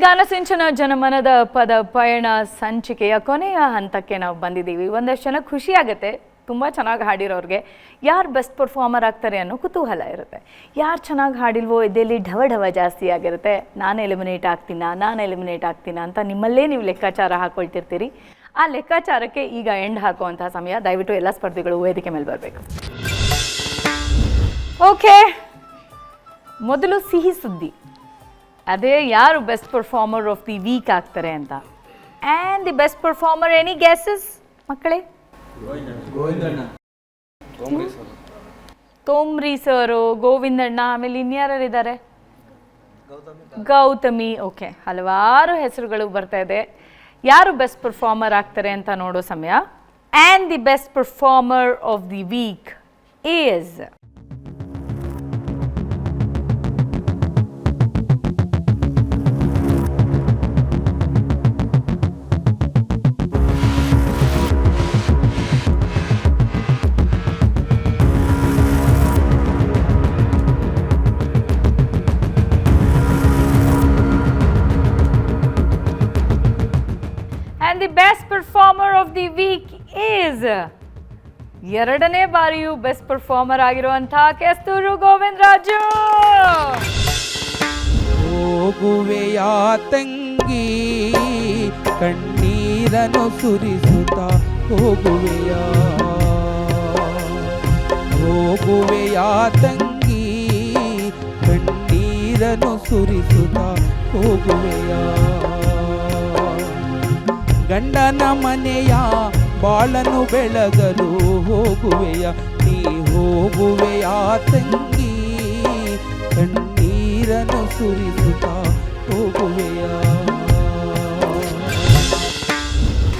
ಗಾನಸಿಂಚನ ಜನಮನದ ಪದ ಪಯಣ ಸಂಚಿಕೆಯ ಕೊನೆಯ ಹಂತಕ್ಕೆ ನಾವು ಬಂದಿದ್ದೀವಿ. ಒಂದಷ್ಟು ಜನ ಖುಷಿ ಆಗುತ್ತೆ, ತುಂಬ ಚೆನ್ನಾಗಿ ಹಾಡಿರೋರಿಗೆ ಯಾರು ಬೆಸ್ಟ್ ಪರ್ಫಾರ್ಮರ್ ಆಗ್ತಾರೆ ಅನ್ನೋ ಕುತೂಹಲ ಇರುತ್ತೆ. ಯಾರು ಚೆನ್ನಾಗಿ ಹಾಡಿಲ್ವೋ ಇದರಲ್ಲಿ ಢವ ಜಾಸ್ತಿ ಆಗಿರುತ್ತೆ. ನಾನು ಎಲಿಮಿನೇಟ್ ಆಗ್ತೀನಾ ಅಂತ ನಿಮ್ಮಲ್ಲೇ ನೀವು ಲೆಕ್ಕಾಚಾರ ಹಾಕ್ಕೊಳ್ತಿರ್ತೀರಿ. ಆ ಲೆಕ್ಕಾಚಾರಕ್ಕೆ ಈಗ ಎಂಡ್ ಹಾಕುವಂಥ ಸಮಯ. ದಯವಿಟ್ಟು ಎಲ್ಲ ಸ್ಪರ್ಧಿಗಳು ವೇದಿಕೆ ಮೇಲೆ ಬರಬೇಕು. ಓಕೆ, ಮೊದಲು ಸಿಹಿ ಸುದ್ದಿ, ಅದೇ ಯಾರು best performer of the week ಆಗ್ತಾರೆ ಅಂತ. And the best performer, any guesses ಮಕ್ಕಳೇ? ತೋಮ್ರಿ ಸರು, ಗೋವಿಂದಣ್ಣ, ಆಮೇಲೆ ಇನ್ಯಾರಿದ್ದಾರೆ? ಗೌತಮಿ. ಓಕೆ, ಹಲವಾರು ಹೆಸರುಗಳು ಬರ್ತಾ ಇದೆ. ಯಾರು ಬೆಸ್ಟ್ ಪರ್ಫಾರ್ಮರ್ ಆಗ್ತಾರೆ ಅಂತ ನೋಡೋ ಸಮಯ. And the best performer of the week is the best performer of the week is ಎರಡನೇ ಬಾರಿಯೂ ಬೆಸ್ಟ್ ಪರ್ಫಾರ್ಮರ್ ಆಗಿರುವಂತಹ ಕೆಸ್ತೂರು ಗೋವಿಂದರಾಜು. ಹೋಗುವೆಯ ತಂಗಿ ಕಣ್ಣೀರನ್ನು ಸುರಿಸುತ್ತ ಹೋಗುವೆಯ ತಂಗಿ ಕಣ್ಣೀರನ್ನು ಸುರಿಸುತ್ತ ಹೋಗುವೆಯ ಗಂಡನ ಮನೆಯ ಬಾಳನ್ನು ಬೆಳಗಲು ಹೋಗುವೆಯ ನೀ ಹೋಗುವೆಯ ತಂಗಿ ಕಣ್ಣೀರನ್ನು ಸುರಿಸುತ್ತಾ ಹೋಗುವೆಯ.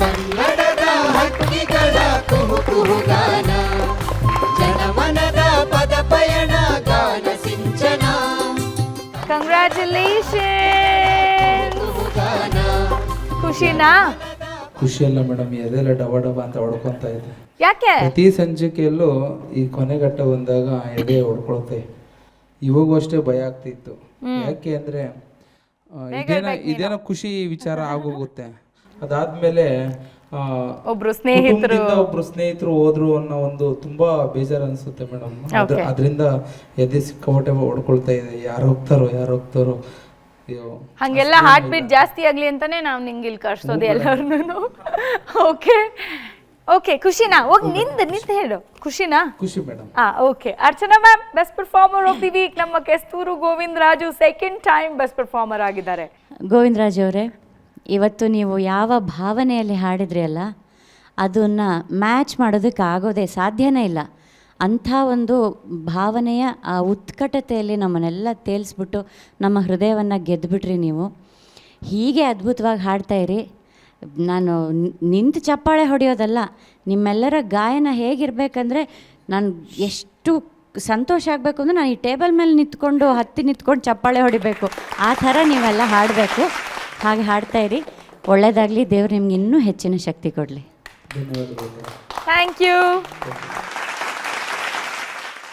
ಕನ್ನಡದ ಹಕ್ಕಿಗಳ ಕುಹುಕುಹುಗಾನ, ಜನಮನದ ಪದ ಪಯಣ ಗಾನ ಸಿಂಚನ. ಕಂಗ್ರ್ಯಾಚುಲೇಷನ್. ಖುಷಿನಾ? ಖುಷಿ ಅಲ್ಲ ಮೇಡಮ್, ಎದೆಲ್ಲ ಡಬ ಅಂತ ಹೊಡ್ಕೊಂತ ಇದೆ. ಯಾಕೆ? ಪ್ರತಿ ಸಂಚಿಕೆಯಲ್ಲೂ ಈ ಕೊನೆಘಟ್ಟ ಬಂದಾಗ ಎದೆ ಹೊಡ್ಕೊಳುತ್ತೆ. ಇವಾಗೂ ಅಷ್ಟೇ ಭಯ ಆಗ್ತಿತ್ತು. ಯಾಕೆ ಅಂದ್ರೆ ಇದೇನೋ ಖುಷಿ ವಿಚಾರ ಆಗೋಗುತ್ತೆ. ಅದಾದ್ಮೇಲೆ ಒಬ್ರು ಸ್ನೇಹಿತರು ಹೋದ್ರು ಅನ್ನೋ ಒಂದು ತುಂಬಾ ಬೇಜಾರು ಅನ್ಸುತ್ತೆ ಮೇಡಮ್. ಅದರಿಂದ ಎದೆ ಸಿಕ್ಕಾಪಟ್ಟೆ ಹೊಡ್ಕೊಳ್ತಾ ಇದೆ. ಯಾರು ಹೋಗ್ತಾರೋ ಹಂಗೆಲ್ಲ ಹಾರ್ಟ್ ಬೀಟ್ ಜಾಸ್ತಿ ಆಗ್ಲಿ ಅಂತಾನೆ ನಾವು ನಿಂಗೆ ಇಲ್ಲಿ ಕರ್ಸೋದು ಎಲ್ಲರನ್ನು. ಓಕೆ ಖುಷಿನಾ? ಹೋಗಿ ನಿಂತು ಹೇಳು. ಖುಷಿನಾ? ಖುಷಿ madam. Okay. Archana ma'am, best performer of the week ನಮ್ಮ Kesturu Govindaraju second time best performer ಆಗಿದ್ದಾರೆ. ಗೋವಿಂದರಾಜ್ ಅವರೇ, ಇವತ್ತು ನೀವು ಯಾವ ಭಾವನೆಯಲ್ಲಿ ಹಾಡಿದ್ರಿ ಅಲ್ಲ, ಅದನ್ನು ಮ್ಯಾಚ್ ಮಾಡೋದಕ್ಕೆ ಆಗೋದೇ ಸಾಧ್ಯನೇ ಇಲ್ಲ. ಅಂಥ ಒಂದು ಭಾವನೆಯ ಆ ಉತ್ಕಟತೆಯಲ್ಲಿ ನಮ್ಮನ್ನೆಲ್ಲ ತೇಲಿಸ್ಬಿಟ್ಟು ನಮ್ಮ ಹೃದಯವನ್ನು ಗೆದ್ದುಬಿಟ್ರಿ ನೀವು. ಹೀಗೆ ಅದ್ಭುತವಾಗಿ ಹಾಡ್ತಾಯಿರಿ. ನಾನು ನಿಂತು ಚಪ್ಪಾಳೆ ಹೊಡೆಯೋದಲ್ಲ, ನಿಮ್ಮೆಲ್ಲರ ಗಾಯನ ಹೇಗಿರಬೇಕಂದ್ರೆ, ನಾನು ಎಷ್ಟು ಸಂತೋಷ ಆಗಬೇಕು ಅಂದರೆ ನಾನು ಈ ಟೇಬಲ್ ಮೇಲೆ ನಿಂತ್ಕೊಂಡು ಚಪ್ಪಾಳೆ ಹೊಡಿಬೇಕು. ಆ ಥರ ನೀವೆಲ್ಲ ಹಾಡಬೇಕು. ಹಾಗೆ ಹಾಡ್ತಾಯಿರಿ. ಒಳ್ಳೆಯದಾಗಲಿ. ದೇವ್ರು ನಿಮ್ಗೆ ಇನ್ನೂ ಹೆಚ್ಚಿನ ಶಕ್ತಿ ಕೊಡಲಿ. ಧನ್ಯವಾದಗಳು. Thank you.